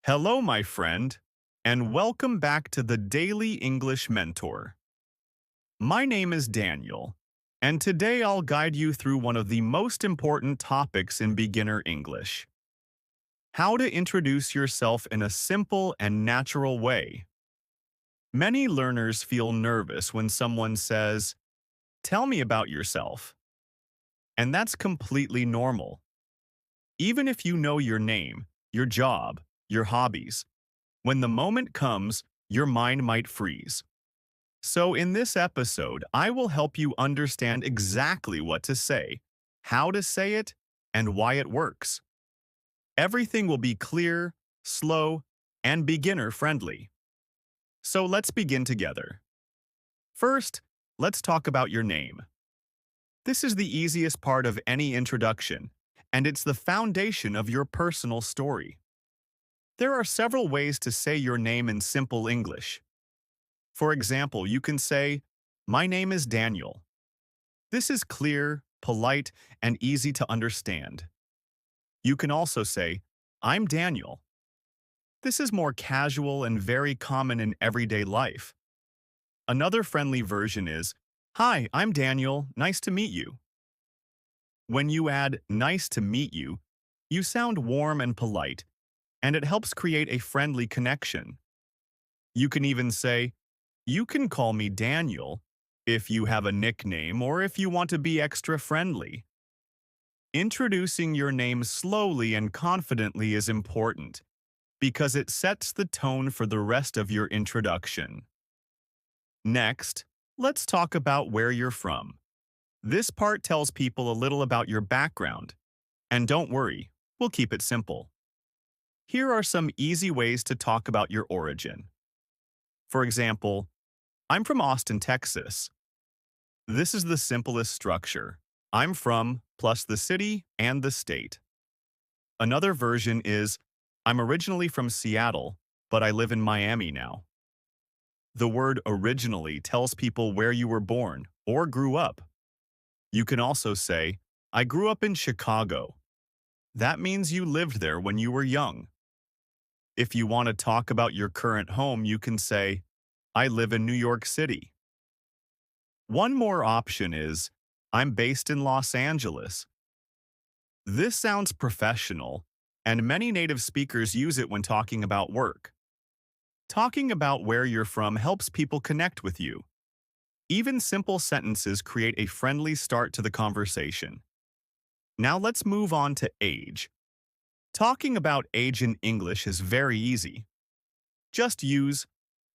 Hello, my friend, and welcome back to the Daily English Mentor. My name is Daniel, and today I'll guide you through one of the most important topics in beginner English: how to introduce yourself in a simple and natural way. Many learners feel nervous when someone says, "Tell me about yourself," and that's completely normal. Even if you know your name, your job, your hobbies, when the moment comes, your mind might freeze. So in this episode, I will help you understand exactly what to say, how to say it, and why it works. Everything will be clear, slow, and beginner-friendly. So let's begin together. First, let's talk about your name. This is the easiest part of any introduction, and it's the foundation of your personal story. There are several ways to say your name in simple English. For example, you can say, "My name is Daniel." This is clear, polite, and easy to understand. You can also say, "I'm Daniel." This is more casual and very common in everyday life. Another friendly version is, "Hi, I'm Daniel. Nice to meet you." When you add "nice to meet you," you sound warm and polite, and it helps create a friendly connection. You can even say, "You can call me Daniel," if you have a nickname or if you want to be extra friendly. Introducing your name slowly and confidently is important because it sets the tone for the rest of your introduction. Next, let's talk about where you're from. This part tells people a little about your background. And don't worry, we'll keep it simple. Here are some easy ways to talk about your origin. For example, "I'm from Austin, Texas." This is the simplest structure. "I'm from" plus the city and the state. Another version is, "I'm originally from Seattle, but I live in Miami now." The word "originally" tells people where you were born or grew up. You can also say, "I grew up in Chicago." That means you lived there when you were young. If you want to talk about your current home, you can say, "I live in New York City." One more option is, "I'm based in Los Angeles." This sounds professional, and many native speakers use it when talking about work. Talking about where you're from helps people connect with you. Even simple sentences create a friendly start to the conversation. Now let's move on to age. Talking about age in English is very easy. Just use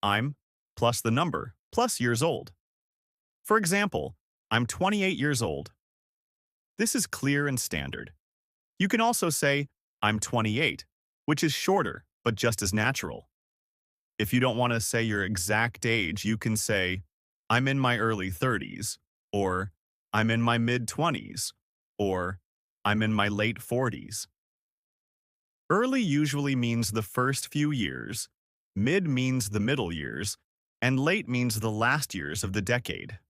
"I'm" plus the number plus years old. For example, "I'm 28 years old." This is clear and standard. You can also say, "I'm 28, which is shorter, but just as natural. If you don't want to say your exact age, you can say, "I'm in my early 30s, or "I'm in my mid-20s, or "I'm in my late 40s. Early usually means the first few years, mid means the middle years, and late means the last years of the decade.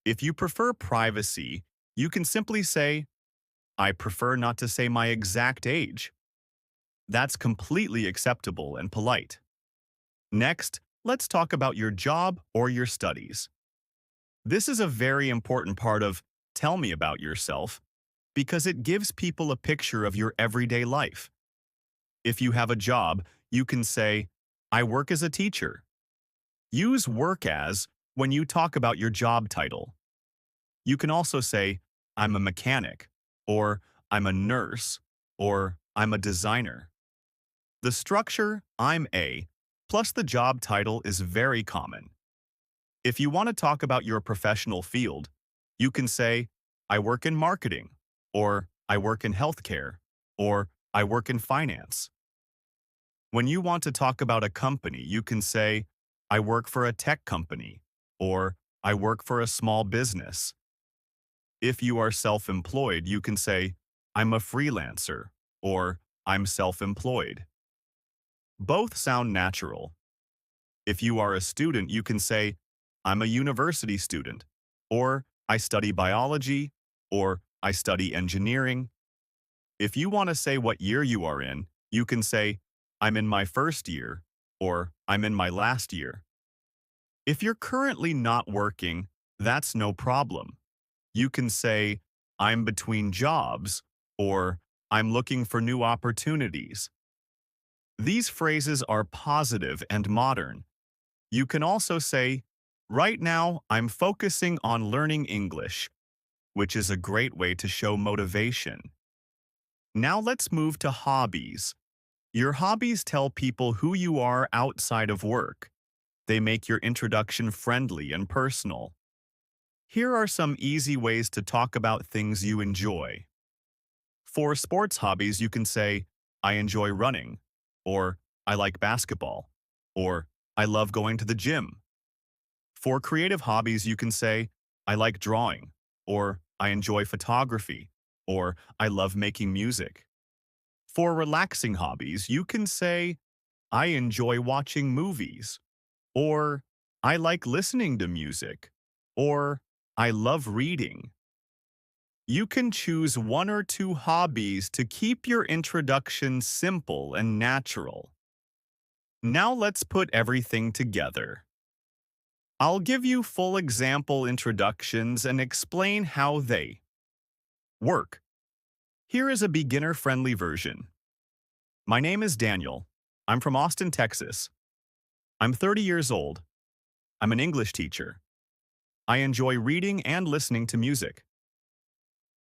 If you prefer privacy, you can simply say, "I prefer not to say my exact age." That's completely acceptable and polite. Next, let's talk about your job or your studies. This is a very important part of "Tell me about yourself" because it gives people a picture of your everyday life. If you have a job, you can say, "I work as a teacher." Use "work as" when you talk about your job title. You can also say, "I'm a mechanic," or "I'm a nurse," or "I'm a designer." The structure "I'm a" plus the job title is very common. If you want to talk about your professional field, you can say, "I work in marketing," or "I work in healthcare," or "I work in finance." When you want to talk about a company, you can say, "I work for a tech company," or "I work for a small business." If you are self-employed, you can say, "I'm a freelancer," or "I'm self-employed." Both sound natural. If you are a student, you can say, "I'm a university student," or "I study biology," or "I study engineering." If you want to say what year you are in, you can say, I'm in my first year, or I'm in my last year. If you're currently not working, that's no problem. You can say, I'm between jobs, or I'm looking for new opportunities. These phrases are positive and modern. You can also say, right now, I'm focusing on learning English, which is a great way to show motivation. Now let's move to hobbies. Your hobbies tell people who you are outside of work. They make your introduction friendly and personal. Here are some easy ways to talk about things you enjoy. For sports hobbies, you can say, I enjoy running, or I like basketball, or I love going to the gym. For creative hobbies, you can say, I like drawing, or I enjoy photography, or I love making music. For relaxing hobbies, you can say, I enjoy watching movies, or I like listening to music, or I love reading. You can choose one or two hobbies to keep your introduction simple and natural. Now let's put everything together. I'll give you full example introductions and explain how they work. Here is a beginner-friendly version. My name is Daniel. I'm from Austin, Texas. I'm 30 years old. I'm an English teacher. I enjoy reading and listening to music.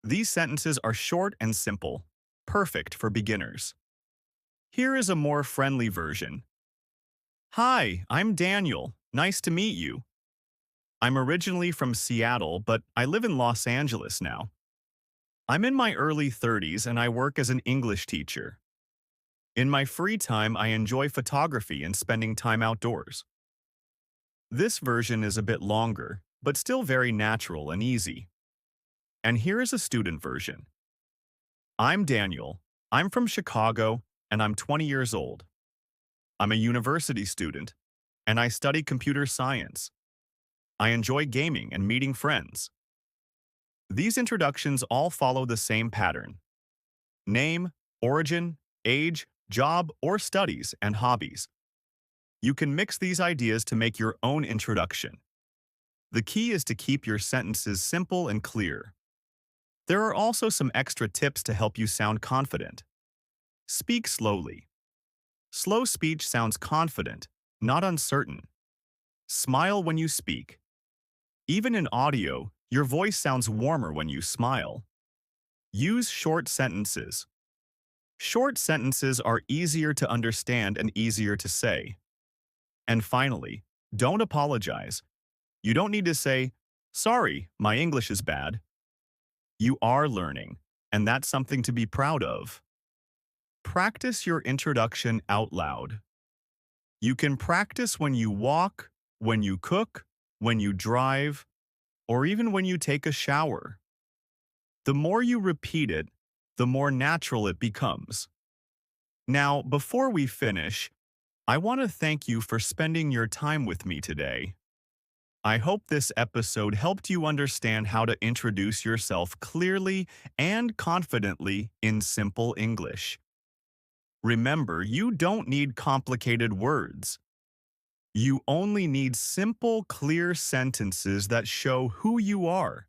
These sentences are short and simple, perfect for beginners. Here is a more friendly version. Hi, I'm Daniel. Nice to meet you. I'm originally from Seattle, but I live in Los Angeles now. I'm in my early 30s and I work as an English teacher. In my free time, I enjoy photography and spending time outdoors. This version is a bit longer, but still very natural and easy. And here is a student version. I'm Daniel. I'm from Chicago, and I'm 20 years old. I'm a university student, and I study computer science. I enjoy gaming and meeting friends. These introductions all follow the same pattern: name, origin, age, job, or studies, and hobbies. You can mix these ideas to make your own introduction. The key is to keep your sentences simple and clear. There are also some extra tips to help you sound confident. Speak slowly. Slow speech sounds confident, not uncertain. Smile when you speak. Even in audio, your voice sounds warmer when you smile. Use short sentences. Short sentences are easier to understand and easier to say. And finally, don't apologize. You don't need to say, sorry, my English is bad. You are learning, and that's something to be proud of. Practice your introduction out loud. You can practice when you walk, when you cook, when you drive, or even when you take a shower. The more you repeat it, the more natural it becomes. Now, before we finish, I want to thank you for spending your time with me today. I hope this episode helped you understand how to introduce yourself clearly and confidently in simple English. Remember, you don't need complicated words. You only need simple, clear sentences that show who you are.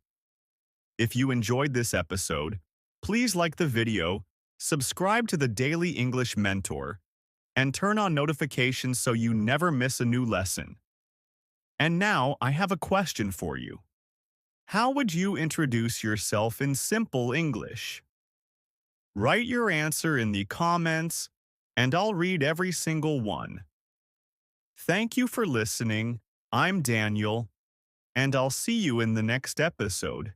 If you enjoyed this episode, please like the video, subscribe to the Daily English Mentor, and turn on notifications so you never miss a new lesson. And now I have a question for you. How would you introduce yourself in simple English? Write your answer in the comments, and I'll read every single one. Thank you for listening. I'm Daniel, and I'll see you in the next episode.